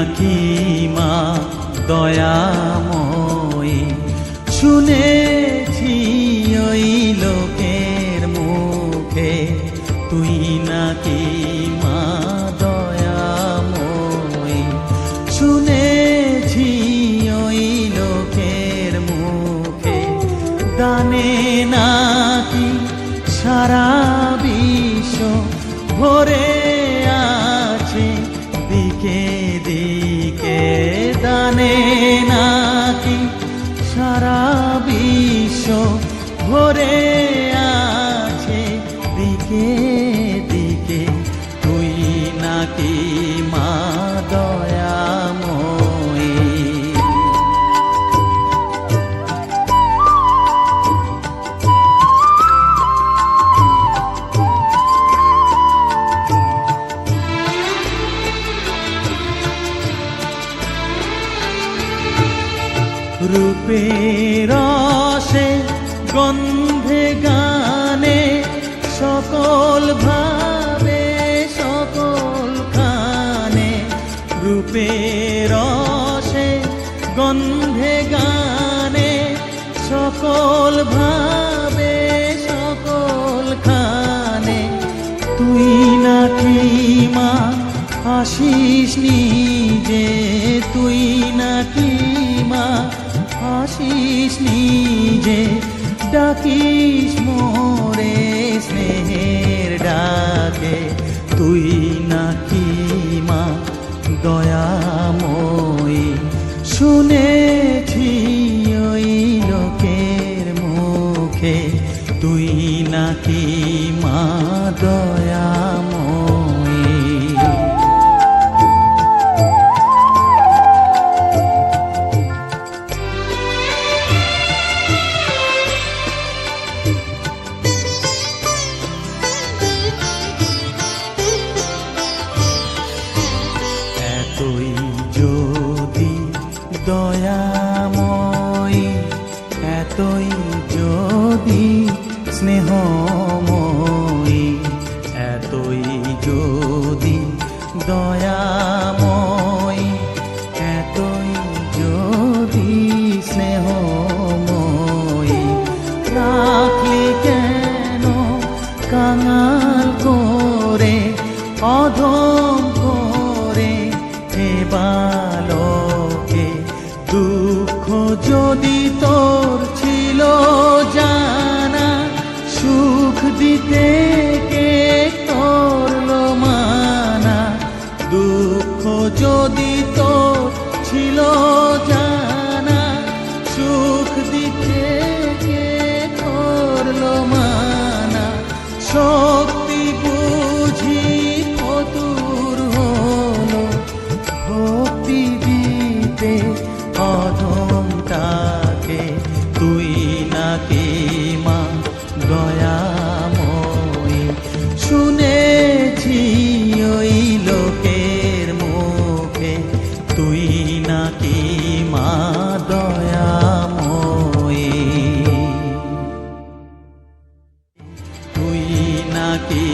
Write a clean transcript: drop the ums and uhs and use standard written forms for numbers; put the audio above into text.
নাকি মা দয়াময়ী, শুনেছি ওই লোকের মুখে তুই নাকি মা দয়াময়ী, শুনেছি ওই লোকের মুখে দানে নাকি সারা বিশ্ব ভরে আছে দিকে দিকে, দানে নাকি সারা বিশ্ব ভরে আছে দিকে দিকে, তুই নাকি মা দয়াময়ী। রূপের রসে গন্ধে গানে সকল ভাবে সকল খানে, রূপের রসে গন্ধে গানে সকল ভাবে সকল খানে, তুই নাকি মা আসিস নিজে, তুই নাকি মা আসিস নিজে, ডাকিস মোরে স্নেহের ডাকে, তুই নাকি মা দয়াময়ী, শুনেছি ওই লোকের মুখে তুই নাকি মা দয়াময়ী। এতই যদি দয়াময়ী, এতই যদি স্নেহময়ী, এতই যদি দয়াময়ী, এতই যদি স্নেহময়ী, রাখলি কেন কাঙাল করে অধম করে হে বালকে, দুঃখ যদি তোর ছিল জানা, সুখ দিতে কে করলো মানা, দুঃখ যদি তোর ছিল জানা, সুখ দিতে কে করলো মানা, শক্তি বুঝি কতুর হলো ভক্তি দিতে অধমটাকে, তুই নাকি মা দয়াময়ী, শুনেছি ওই লোকের মুখে তুই নাকি মা দয়াময়ী, তুই নাকি